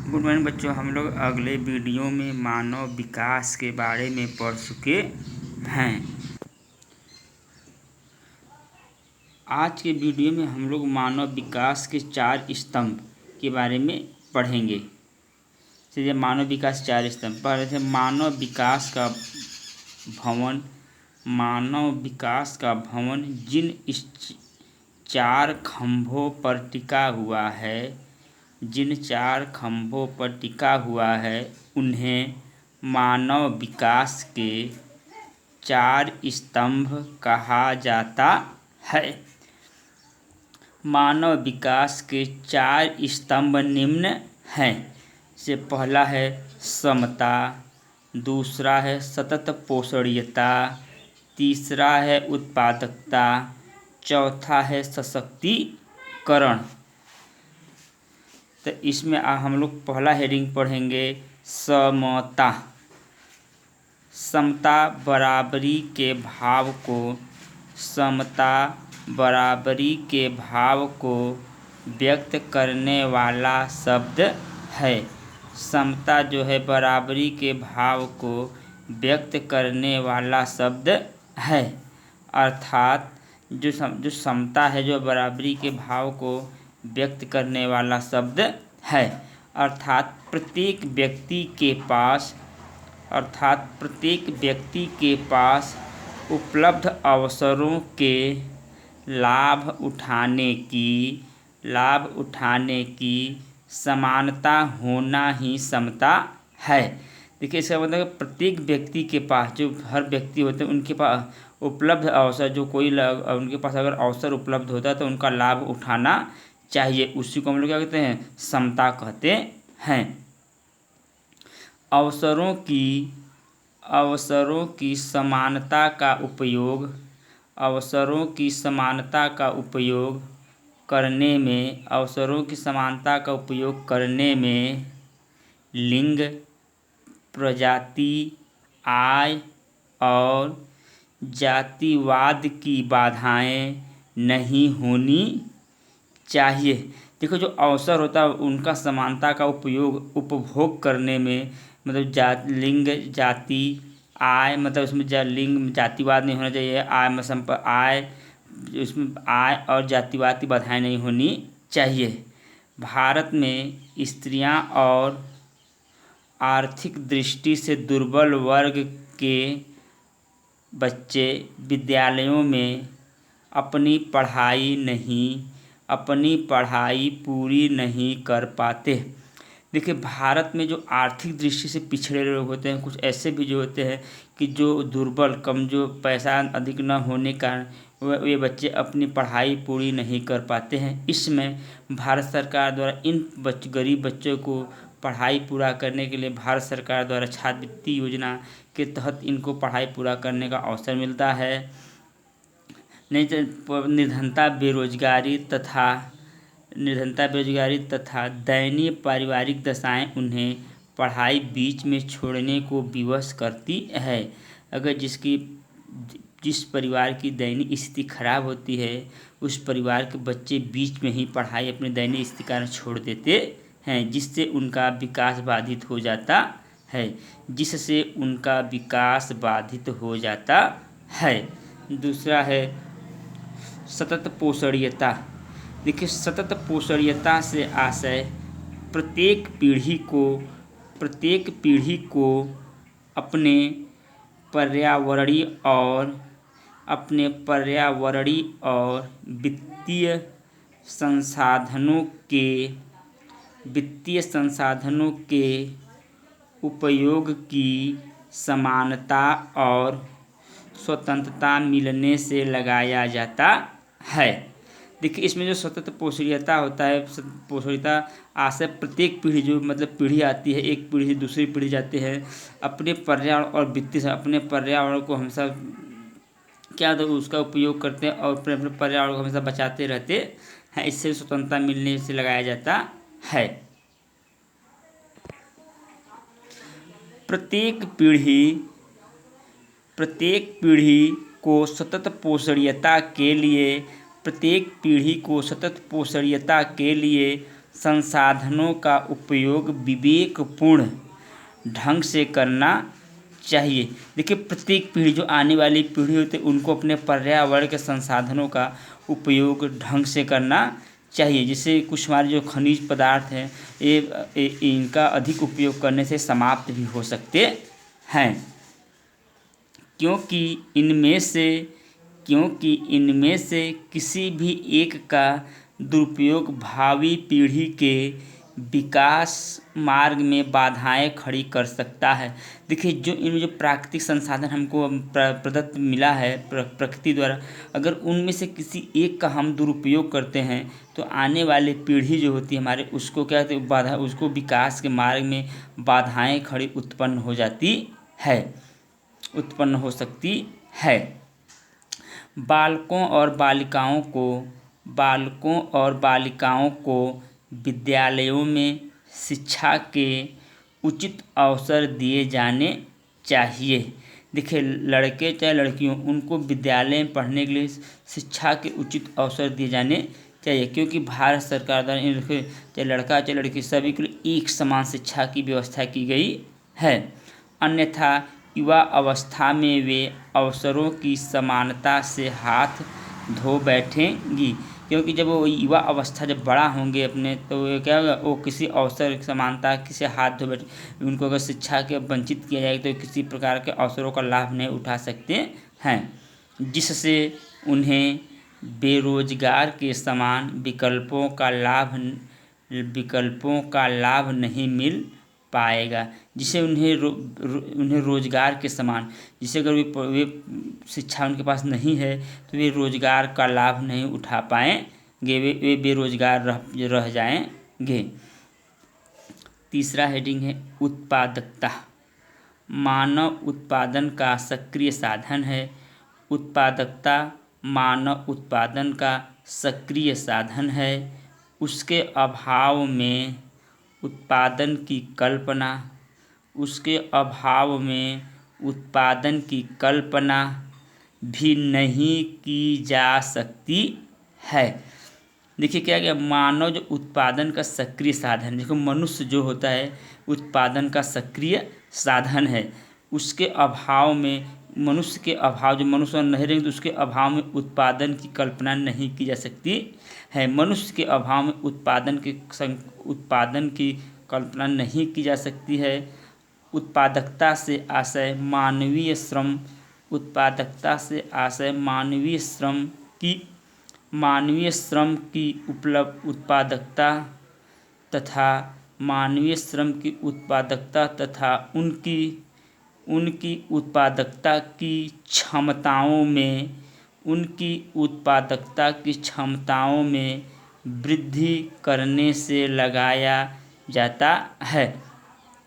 Good morning बच्चों। हम लोग अगले वीडियो में मानव विकास के बारे में पढ़ चुके हैं। आज के वीडियो में हम लोग मानव विकास के 4 स्तंभ के बारे में पढ़ेंगे। चलिए, मानव विकास 4 स्तंभ पढ़ थे। मानव विकास का भवन। मानव विकास का भवन जिन 4 खंभों पर टिका हुआ है, जिन 4 खंभों पर टिका हुआ है, उन्हें मानव विकास के 4 स्तंभ कहा जाता है। मानव विकास के 4 स्तंभ निम्न हैं। से पहला है समता, दूसरा है सतत पोषणीयता, तीसरा है उत्पादकता, चौथा है सशक्तिकरण। तो इसमें हम लोग पहला हेडिंग पढ़ेंगे समता। समता बराबरी के भाव को समता बराबरी के भाव को व्यक्त करने वाला शब्द है। समता जो है बराबरी के भाव को व्यक्त करने वाला शब्द है। अर्थात जो समता है, जो बराबरी के भाव को व्यक्त करने वाला शब्द है। अर्थात प्रत्येक व्यक्ति के पास उपलब्ध अवसरों के लाभ उठाने की समानता होना ही समता है। देखिए, इसका मतलब प्रत्येक व्यक्ति के पास, जो हर व्यक्ति होते हैं उनके पास उपलब्ध अवसर, जो उनके पास अगर अवसर उपलब्ध होता है तो उनका लाभ उठाना चाहिए। उसी को हम लोग क्या कहते हैं? समता कहते हैं। अवसरों की समानता का उपयोग करने में लिंग, प्रजाति, आय और जातिवाद की बाधाएं नहीं होनी चाहिए। देखो, जो अवसर होता है उनका समानता का उपभोग करने में, मतलब लिंग, जाति, आय, मतलब उसमें लिंग जातिवाद नहीं होना चाहिए। उसमें आय और जातिवाद की बाधाएं नहीं होनी चाहिए। भारत में स्त्रियां और आर्थिक दृष्टि से दुर्बल वर्ग के बच्चे विद्यालयों में अपनी पढ़ाई पूरी नहीं कर पाते। देखिए, भारत में जो आर्थिक दृष्टि से पिछड़े लोग होते हैं, कुछ ऐसे भी जो होते हैं कि जो दुर्बल, कमजोर, पैसा अधिक न होने का वे बच्चे अपनी पढ़ाई पूरी नहीं कर पाते हैं। इसमें भारत सरकार द्वारा इन गरीब बच्चों को पढ़ाई पूरा करने के लिए भारत सरकार द्वारा छात्रवृत्ति योजना के तहत इनको पढ़ाई पूरा करने का अवसर मिलता है। नहीं तो निर्धनता, बेरोजगारी तथा दयनीय पारिवारिक दशाएं उन्हें पढ़ाई बीच में छोड़ने को विवश करती है। अगर जिस परिवार की दयनीय स्थिति खराब होती है, उस परिवार के बच्चे बीच में ही पढ़ाई अपनी दयनीय स्थिति कारण छोड़ देते हैं, जिससे उनका विकास बाधित हो जाता है। दूसरा है सतत पोषणीयता। देखिए, सतत पोषणीयता से आशय प्रत्येक पीढ़ी को अपने पर्यावरणीय और वित्तीय संसाधनों के उपयोग की समानता और स्वतंत्रता मिलने से लगाया जाता है। देखिए, इसमें जो सतत पोषणीयता होता है, पोषणीयता आशय प्रत्येक पीढ़ी, जो मतलब पीढ़ी आती है, एक पीढ़ी से दूसरी पीढ़ी जाते हैं, अपने पर्यावरण और वित्तीय से अपने पर्यावरण को हमेशा उसका उपयोग करते हैं और अपने पर्यावरण को हमेशा बचाते रहते हैं। इससे स्वतंत्रता मिलने से लगाया जाता है। प्रत्येक पीढ़ी को सतत पोषणीयता के लिए संसाधनों का उपयोग विवेकपूर्ण ढंग से करना चाहिए। देखिए, प्रत्येक पीढ़ी, जो आने वाली पीढ़ी होती है, उनको अपने पर्यावरण के संसाधनों का उपयोग ढंग से करना चाहिए। जिससे कुछ हमारे जो खनिज पदार्थ हैं इनका अधिक उपयोग करने से समाप्त भी हो सकते हैं, क्योंकि इनमें से किसी भी एक का दुरुपयोग भावी पीढ़ी के विकास मार्ग में बाधाएं खड़ी कर सकता है। देखिए, जो इनमें जो प्राकृतिक संसाधन हमको प्रदत्त मिला है प्रकृति द्वारा, अगर उनमें से किसी एक का हम दुरुपयोग करते हैं तो आने वाली पीढ़ी जो होती है हमारे, उसको क्या कहते हैं, उसको विकास के मार्ग में बाधाएं खड़ी उत्पन्न हो सकती है। बालकों और बालिकाओं को विद्यालयों में शिक्षा के उचित अवसर दिए जाने चाहिए। देखिए, लड़के चाहे लड़कियों, उनको विद्यालय में पढ़ने के लिए शिक्षा के उचित अवसर दिए जाने चाहिए, क्योंकि भारत सरकार द्वारा चाहे लड़का चाहे लड़की सभी के लिए एक समान शिक्षा की व्यवस्था की गई है। अन्यथा युवा अवस्था में वे अवसरों की समानता से हाथ धो बैठेंगी, क्योंकि जब वो युवा अवस्था जब बड़ा होंगे अपने, तो ये क्या होगा, वो किसी अवसर समानता किसी हाथ धो बैठे, उनको अगर शिक्षा के वंचित किया जाएगा तो किसी प्रकार के अवसरों का लाभ नहीं उठा सकते हैं, जिससे उन्हें बेरोजगार के समान विकल्पों का लाभ नहीं मिल पाएगा। जिसे उन्हें रोजगार के समान, जिसे अगर वे शिक्षा उनके पास नहीं है तो वे रोजगार का लाभ नहीं उठा पाएंगे, वे बेरोजगार रह जाएंगे। तीसरा हेडिंग है उत्पादकता। मानव उत्पादन का सक्रिय साधन है। उत्पादकता मानव उत्पादन का सक्रिय साधन है। उसके अभाव में उत्पादन की कल्पना भी नहीं की जा सकती है। देखिए, क्या गया, मानव जो उत्पादन का सक्रिय साधन, देखो मनुष्य जो होता है उत्पादन का सक्रिय साधन है। उसके अभाव में जो मनुष्य नहीं रहेंगे तो उसके अभाव में उत्पादन की कल्पना नहीं की जा सकती है। मनुष्य के अभाव में उत्पादन की कल्पना नहीं की जा सकती है। उत्पादकता से आशय मानवीय श्रम की उत्पादकता तथा उनकी उत्पादकता की क्षमताओं में वृद्धि करने से लगाया जाता है।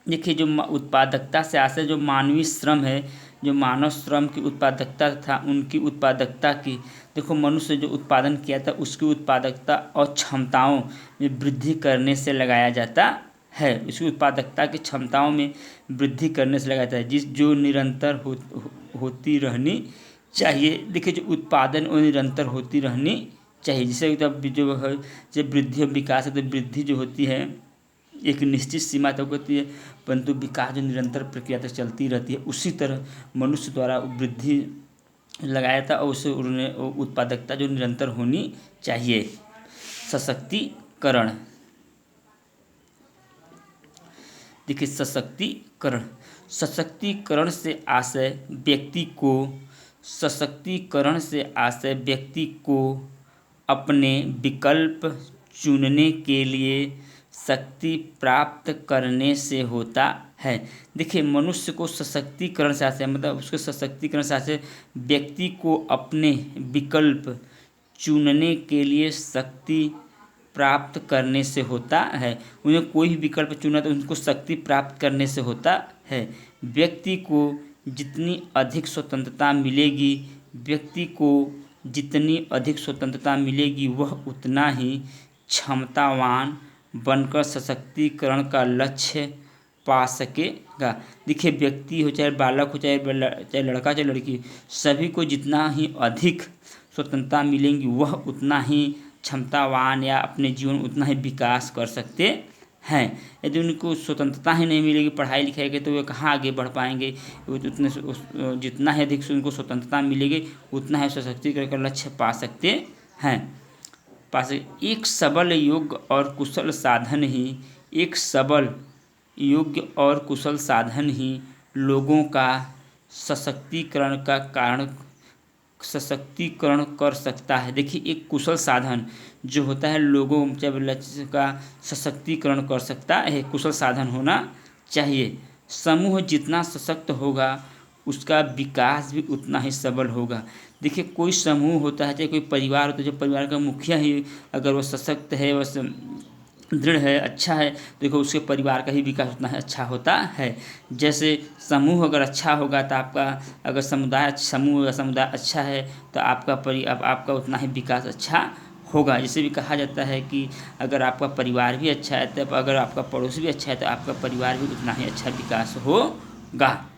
देखिए, जो उत्पादकता से आशय जो मानवीय श्रम है, जो मानव श्रम की उत्पादकता तथा उनकी उत्पादकता की, देखो मनुष्य जो उत्पादन किया था उसकी उत्पादकता और क्षमताओं में वृद्धि करने से लगाया जाता है। उसकी उत्पादकता की क्षमताओं में वृद्धि करने से लगाया जाता है, जो निरंतर होती रहनी चाहिए। देखिए, जो उत्पादन वो निरंतर होती रहनी चाहिए, जिससे जब वृद्धि और विकास है तो वृद्धि जो होती है एक निश्चित सीमा तक होती है, परंतु विकास जो निरंतर प्रक्रिया तक चलती रहती है। उसी तरह मनुष्य द्वारा वृद्धि लगाया था और उससे उन्हें उत्पादकता जो निरंतर होनी चाहिए। सशक्तिकरण। देखिए, सशक्तिकरण से आशय व्यक्ति को अपने विकल्प चुनने के लिए शक्ति प्राप्त करने से होता है। देखिए, मनुष्य को सशक्तिकरण से आशय, मतलब उसके सशक्तिकरण से आशय व्यक्ति को अपने विकल्प चुनने के लिए शक्ति प्राप्त करने से होता है। उन्हें कोई भी विकल्प चुना तो उनको शक्ति प्राप्त करने से होता है। व्यक्ति को जितनी अधिक स्वतंत्रता मिलेगी वह उतना ही क्षमतावान बनकर सशक्तिकरण का लक्ष्य पा सकेगा। देखिए, व्यक्ति हो चाहे बालक हो चाहे लड़का चाहे लड़की, सभी को जितना ही अधिक स्वतंत्रता मिलेंगी वह उतना ही क्षमतावान या अपने जीवन में उतना ही विकास कर सकते हैं। यदि उनको स्वतंत्रता ही नहीं मिलेगी पढ़ाई लिखाई की, तो वे कहाँ आगे बढ़ पाएंगे। जितना ही अधिक से उनको स्वतंत्रता मिलेगी उतना ही सशक्तिकरण का लक्ष्य पा सकते हैं। एक सबल योग्य और कुशल साधन ही लोगों का सशक्तिकरण कर सकता है। देखिए, एक कुशल साधन जो होता है लोगों जब लक्ष्य का सशक्तिकरण कर सकता है, कुशल साधन होना चाहिए। समूह जितना सशक्त होगा उसका विकास भी उतना ही सबल होगा। देखिए, कोई समूह होता है, चाहे कोई परिवार होता है, जो परिवार का मुखिया ही अगर वो सशक्त है, वह दृढ़ है, अच्छा है, देखो उसके परिवार का ही विकास उतना ही अच्छा होता है। जैसे समूह अगर अच्छा होगा तो आपका अगर समुदाय अच्छा है तो आपका उतना ही विकास अच्छा होगा। जैसे भी कहा जाता है कि अगर आपका परिवार भी अच्छा है, तब अगर आपका पड़ोस भी अच्छा है तो आपका परिवार भी उतना ही अच्छा विकास होगा।